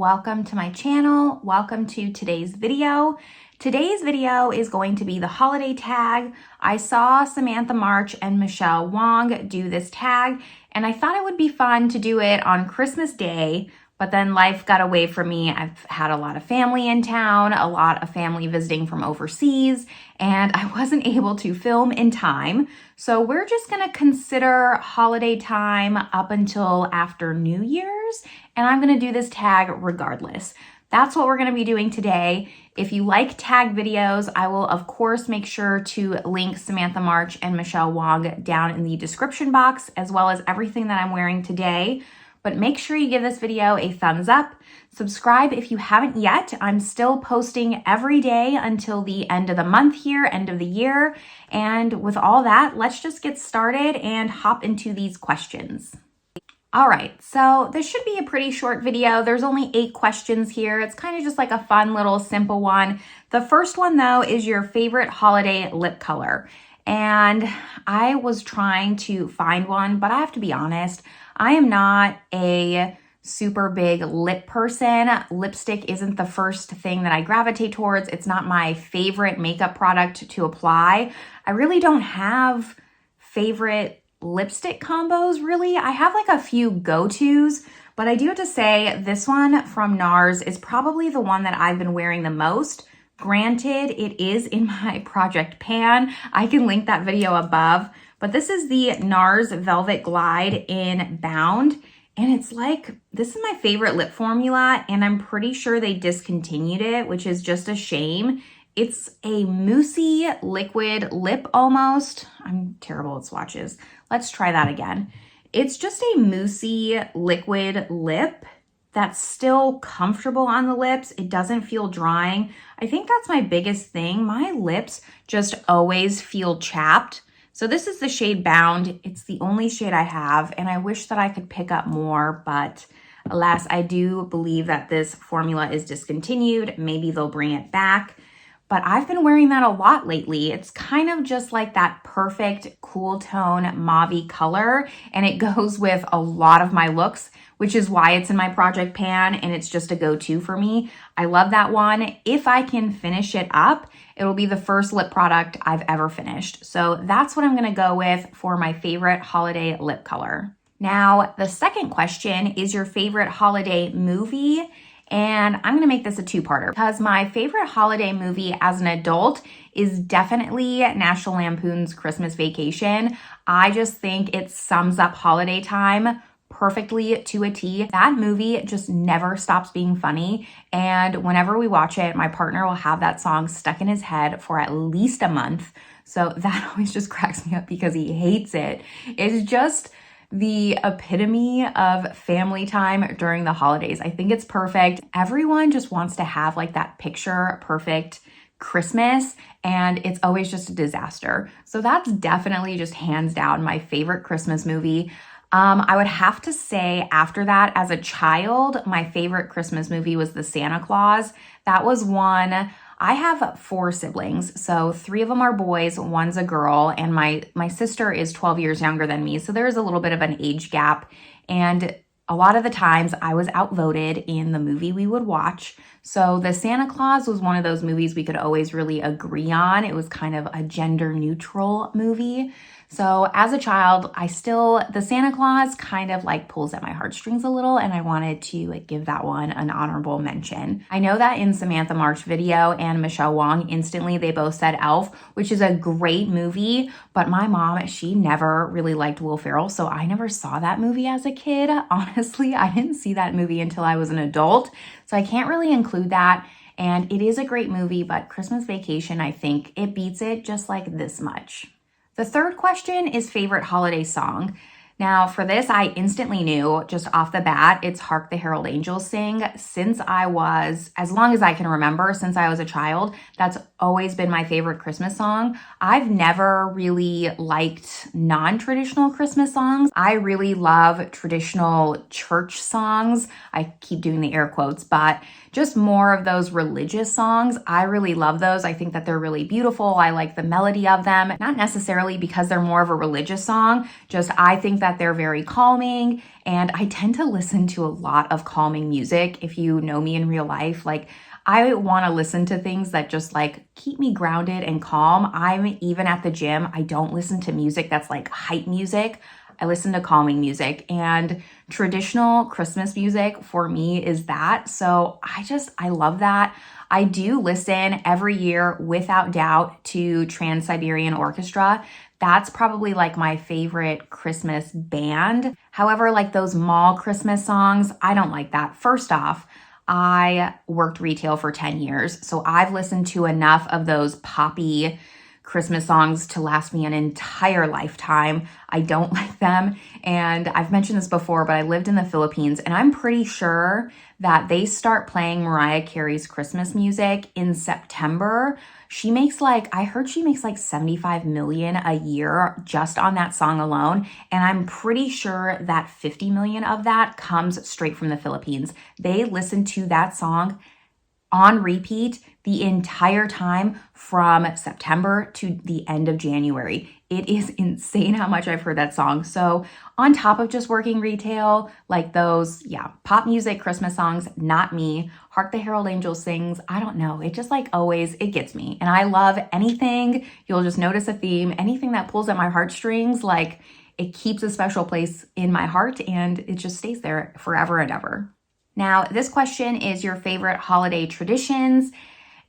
welcome to my channel. Welcome to today's video. Today's video is going to be the holiday tag. I saw Samantha March and Michelle Wong do this tag, and I thought it would be fun to do it on Christmas Day, but then life got away from me. I've had a lot of family in town, a lot of family visiting from overseas, and I wasn't able to film in time. So we're just gonna consider holiday time up until after New Year's, and I'm gonna do this tag regardless. That's what we're gonna be doing today. If you like tag videos, I will of course make sure to link Samantha March and Michelle Wong down in the description box, as well as everything that I'm wearing today. But make sure you give this video a thumbs up. Subscribe if you haven't yet. I'm still posting every day until the end of the month here, end of the year. And with all that, let's just get started and hop into these questions. All right, so this should be a pretty short video. There's only 8 questions here. It's kind of just like a fun little simple one. The first one though is your favorite holiday lip color. And I was trying to find one, but I have to be honest, I am not a super big lip person. Lipstick isn't the first thing that I gravitate towards. It's not my favorite makeup product to apply. I really don't have favorite lipstick combos, really. I have like a few go-tos, but I do have to say this one from Nars is probably the one that I've been wearing the most. Granted, it is in my project pan. I can link that video above, but this is the Nars Velvet Glide in Bound. And it's like, this is my favorite lip formula, and I'm pretty sure they discontinued it, which is just a shame. It's a moussey liquid lip almost. I'm terrible at swatches. Let's try that again. It's just a moussey liquid lip that's still comfortable on the lips. It doesn't feel drying. I think that's my biggest thing. My lips just always feel chapped. So this is the shade Bound. It's the only shade I have, and I wish that I could pick up more, but alas, I do believe that this formula is discontinued. Maybe they'll bring it back. But I've been wearing that a lot lately. It's kind of just like that perfect cool tone mauve-y color, and it goes with a lot of my looks, which is why it's in my project pan, and it's just a go-to for me. I love that one. If I can finish it up, it will be the first lip product I've ever finished. So that's what I'm gonna go with for my favorite holiday lip color. Now, the second question is your favorite holiday movie. And I'm gonna make this a 2-parter because my favorite holiday movie as an adult is definitely National Lampoon's Christmas Vacation. I just think it sums up holiday time perfectly to a T. That movie just never stops being funny. And whenever we watch it, my partner will have that song stuck in his head for at least a month. So that always just cracks me up because he hates it. It's just the epitome of family time during the holidays. I think it's perfect. Everyone just wants to have like that picture perfect Christmas, and it's always just a disaster. So that's definitely just hands down my favorite Christmas movie. I would have to say after that, as a child, my favorite Christmas movie was The Santa Claus. That was one. I have 4 siblings, so 3 of them are boys, 1's a girl, and my sister is 12 years younger than me, so there is a little bit of an age gap, and a lot of the times I was outvoted in the movie we would watch. So The Santa Claus was one of those movies we could always really agree on. It was kind of a gender neutral movie. So as a child, the Santa Claus kind of like pulls at my heartstrings a little, and I wanted to give that one an honorable mention. I know that in Samantha March video and Michelle Wong, instantly they both said Elf, which is a great movie, but my mom, she never really liked Will Ferrell, so I never saw that movie as a kid. Honestly, I didn't see that movie until I was an adult, so I can't really include that. And it is a great movie, but Christmas Vacation, I think it beats it just like this much. The third question is favorite holiday song. Now for this, I instantly knew just off the bat, it's Hark the Herald Angels Sing. Since I was, as long as I can remember, since I was a child, that's always been my favorite Christmas song. I've never really liked non-traditional Christmas songs. I really love traditional church songs. I keep doing the air quotes, but just more of those religious songs. I really love those. I think that they're really beautiful. I like the melody of them, not necessarily because they're more of a religious song, just I think that they're very calming, and I tend to listen to a lot of calming music. If you know me in real life, like I want to listen to things that just like keep me grounded and calm. I'm even at the gym, I don't listen to music that's like hype music. I listen to calming music, and traditional Christmas music for me is that. So I love that. I do listen every year without doubt to Trans-Siberian Orchestra. That's probably like my favorite Christmas band. However, like those mall Christmas songs, I don't like that. First off, I worked retail for 10 years, so I've listened to enough of those poppy Christmas songs to last me an entire lifetime. I don't like them. And I've mentioned this before, but I lived in the Philippines, and I'm pretty sure that they start playing Mariah Carey's Christmas music in September. I heard she makes like 75 million a year just on that song alone. And I'm pretty sure that 50 million of that comes straight from the Philippines. They listen to that song on repeat the entire time from September to the end of January. It is insane how much I've heard that song. So on top of just working retail, like those, pop music, Christmas songs, not me. Hark the Herald Angels sings, I don't know. It just like always, it gets me. And I love anything, you'll just notice a theme, anything that pulls at my heartstrings, like it keeps a special place in my heart and it just stays there forever and ever. Now, this question is your favorite holiday traditions.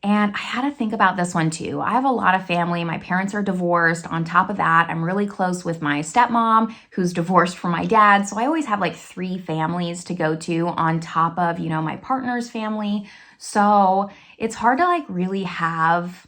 And I had to think about this one too. I have a lot of family. My parents are divorced. On top of that, I'm really close with my stepmom, who's divorced from my dad. So I always have like 3 families to go to on top of, my partner's family. So it's hard to like really have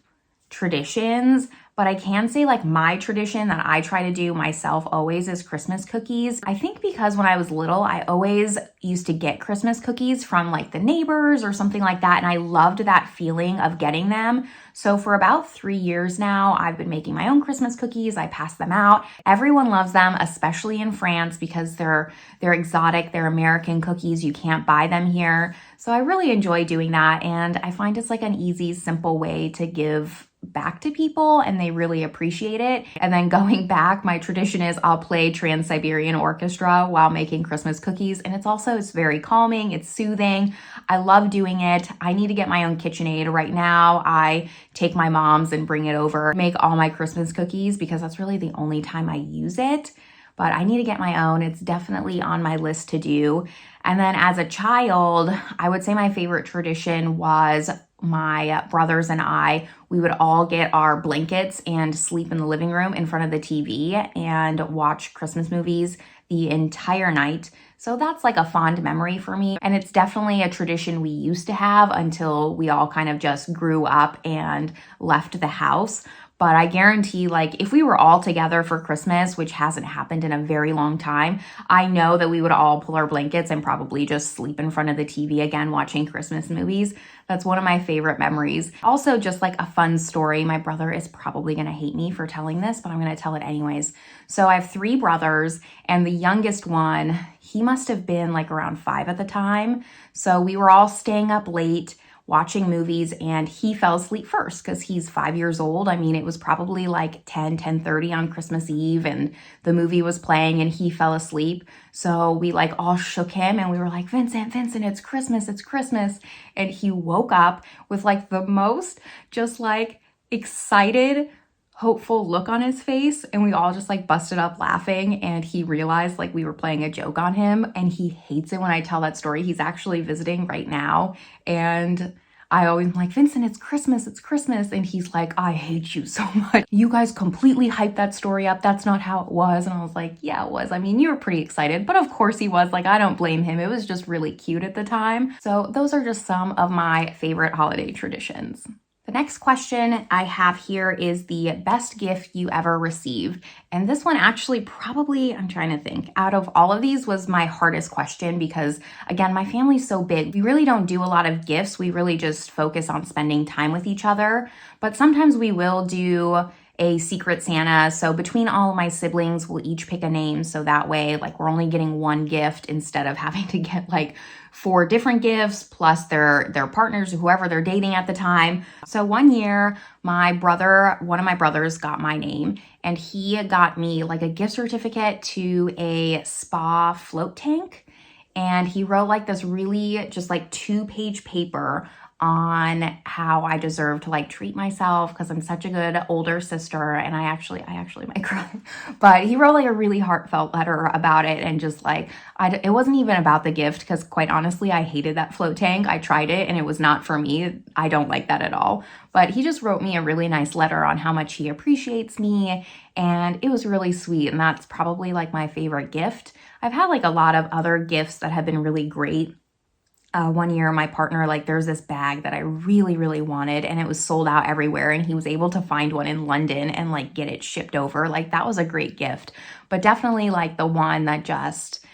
traditions. But I can say like my tradition that I try to do myself always is Christmas cookies. I think because when I was little, I always used to get Christmas cookies from like the neighbors or something like that. And I loved that feeling of getting them. So for about 3 years now, I've been making my own Christmas cookies. I pass them out. Everyone loves them, especially in France because they're exotic. They're American cookies. You can't buy them here. So I really enjoy doing that. And I find it's like an easy, simple way to give back to people and they really appreciate it. And then going back, my tradition is I'll play Trans-Siberian Orchestra while making Christmas cookies. And it's very calming. It's soothing. I love doing it. I need to get my own KitchenAid right now. I take my mom's and bring it over, make all my Christmas cookies because that's really the only time I use it. But I need to get my own. It's definitely on my list to do. And then as a child, I would say my favorite tradition was my brothers and we would all get our blankets and sleep in the living room in front of the TV and watch Christmas movies the entire night. So that's like a fond memory for me. And it's definitely a tradition we used to have until we all kind of just grew up and left the house. But I guarantee, like, if we were all together for Christmas, which hasn't happened in a very long time, I know that we would all pull our blankets and probably just sleep in front of the TV again, watching Christmas movies. That's one of my favorite memories. Also, just like a fun story. My brother is probably going to hate me for telling this, but I'm going to tell it anyways. So I have 3 brothers, and the youngest one, he must have been like around 5 at the time. So we were all staying up late, watching movies, and he fell asleep first because he's 5 years old. I mean, it was probably like 10:30 on Christmas Eve and the movie was playing and he fell asleep. So we like all shook him and we were like, Vincent, it's Christmas. And he woke up with like the most just like excited, hopeful look on his face, and we all just like busted up laughing, and he realized like we were playing a joke on him, and he hates it when I tell that story. He's actually visiting right now, and I always am like, Vincent, it's Christmas, and he's like, I hate you so much. You guys completely hyped that story up. That's not how it was. And I was like, yeah, it was. I mean, you were pretty excited, but of course he was. Like, I don't blame him. It was just really cute at the time. So those are just some of my favorite holiday traditions. The next question I have here is the best gift you ever received. And this one actually probably, I'm trying to think, out of all of these was my hardest question because, again, my family's so big. We really don't do a lot of gifts. We really just focus on spending time with each other. But sometimes we will do a secret Santa. So between all of my siblings, we'll each pick a name. So that way, like, we're only getting one gift instead of having to get like 4 different gifts plus their partners, whoever they're dating at the time. So one year, one of my brothers got my name, and he got me like a gift certificate to a spa float tank. And he wrote like this really just like 2-page paper on how I deserve to like treat myself because I'm such a good older sister, and I actually might cry. But he wrote like a really heartfelt letter about it, and just like it wasn't even about the gift, because quite honestly, I hated that float tank. I tried it and it was not for me. I don't like that at all. But he just wrote me a really nice letter on how much he appreciates me, and it was really sweet. And that's probably like my favorite gift. I've had like a lot of other gifts that have been really great. One year, my partner, like, there's this bag that I really, really wanted, and it was sold out everywhere, and he was able to find one in London and like get it shipped over. Like, that was a great gift. But definitely like the one that just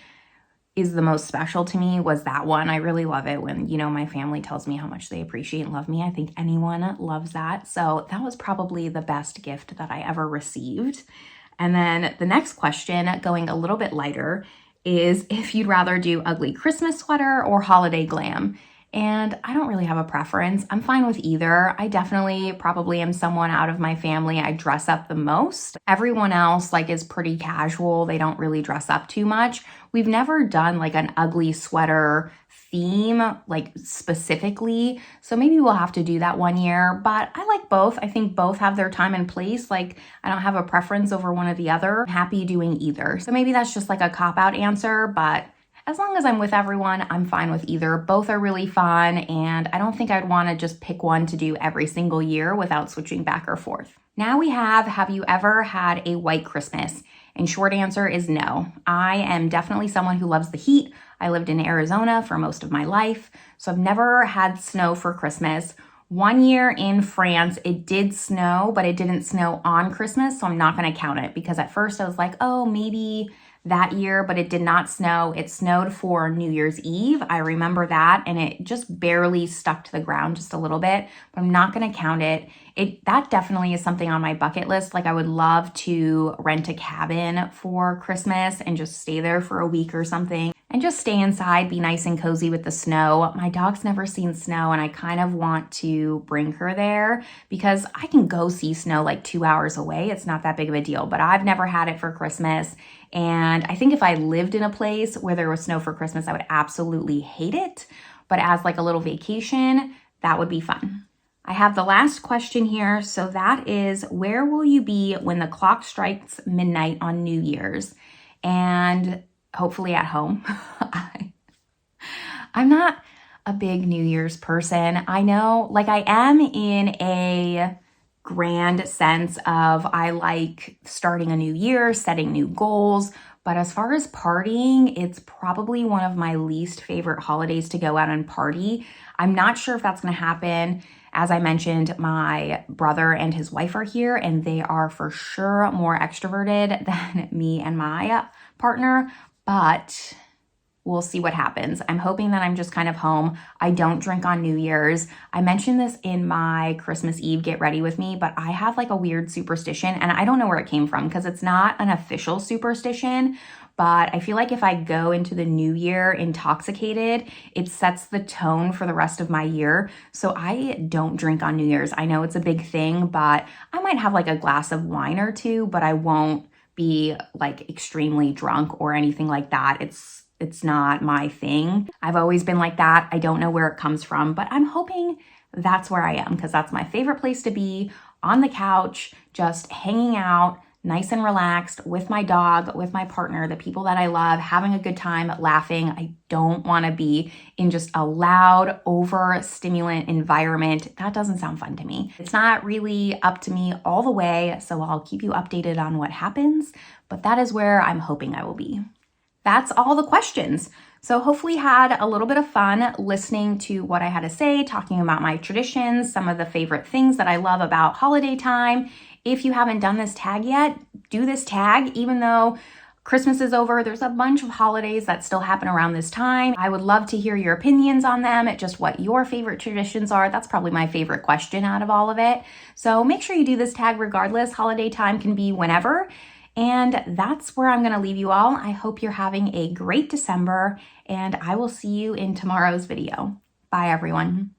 is the most special to me was that one. I really love it when, you know, my family tells me how much they appreciate and love me. I think anyone loves that. So that was probably the best gift that I ever received. And then the next question, going a little bit lighter, is if you'd rather do ugly Christmas sweater or holiday glam. And I don't really have a preference. I'm fine with either. I definitely probably am someone out of my family I dress up the most. Everyone else like is pretty casual. They don't really dress up too much. We've never done like an ugly sweater theme like specifically. So maybe we'll have to do that one year, but I like both. I think both have their time and place. Like, I don't have a preference over one or the other. I'm happy doing either. So maybe that's just like a cop-out answer, but as long as I'm with everyone, I'm fine with either. Both are really fun, and I don't think I'd want to just pick one to do every single year without switching back or forth. Now we have you ever had a white Christmas? And short answer is no. I am definitely someone who loves the heat. I lived in Arizona for most of my life, so I've never had snow for Christmas. One year in France, it did snow, but it didn't snow on Christmas, so I'm not going to count it, because at first I was like, oh, maybe that year, but it did not snow. It snowed for New Year's Eve. I remember that, and it just barely stuck to the ground just a little bit, but I'm not going to count it. That definitely is something on my bucket list. Like, I would love to rent a cabin for Christmas and just stay there for a week or something and just stay inside, be nice and cozy with the snow. My dog's never seen snow, and I kind of want to bring her there because I can go see snow like 2 hours away. It's not that big of a deal, but I've never had it for Christmas. And I think if I lived in a place where there was snow for Christmas, I would absolutely hate it. But as like a little vacation, that would be fun. I have the last question here. So that is, where will you be when the clock strikes midnight on New Year's? And hopefully at home. I'm not a big New Year's person. I know, like, I am in a grand sense of I like starting a new year, setting new goals. But as far as partying, it's probably one of my least favorite holidays to go out and party. I'm not sure if that's going to happen. As I mentioned, my brother and his wife are here, and they are for sure more extroverted than me and my partner, but we'll see what happens. I'm hoping that I'm just kind of home. I don't drink on New Year's. I mentioned this in my Christmas Eve Get Ready With Me, but I have like a weird superstition, and I don't know where it came from because it's not an official superstition, but I feel like if I go into the new year intoxicated, it sets the tone for the rest of my year. So I don't drink on New Year's. I know it's a big thing, but I might have like a glass of wine or two, but I won't be like extremely drunk or anything like that. It's not my thing. I've always been like that. I don't know where it comes from, but I'm hoping that's where I am because that's my favorite place to be, on the couch, just hanging out, nice and relaxed with my dog, with my partner, the people that I love, having a good time, laughing. I don't want to be in just a loud, overstimulant environment. That doesn't sound fun to me. It's not really up to me all the way, so I'll keep you updated on what happens, but that is where I'm hoping I will be. That's all the questions. So hopefully had a little bit of fun listening to what I had to say, talking about my traditions, some of the favorite things that I love about holiday time. If you haven't done this tag yet, do this tag, even though Christmas is over. There's a bunch of holidays that still happen around this time. I would love to hear your opinions on them, just what your favorite traditions are. That's probably my favorite question out of all of it. So make sure you do this tag regardless. Holiday time can be whenever. And that's where I'm going to leave you all. I hope you're having a great December, and I will see you in tomorrow's video. Bye, everyone.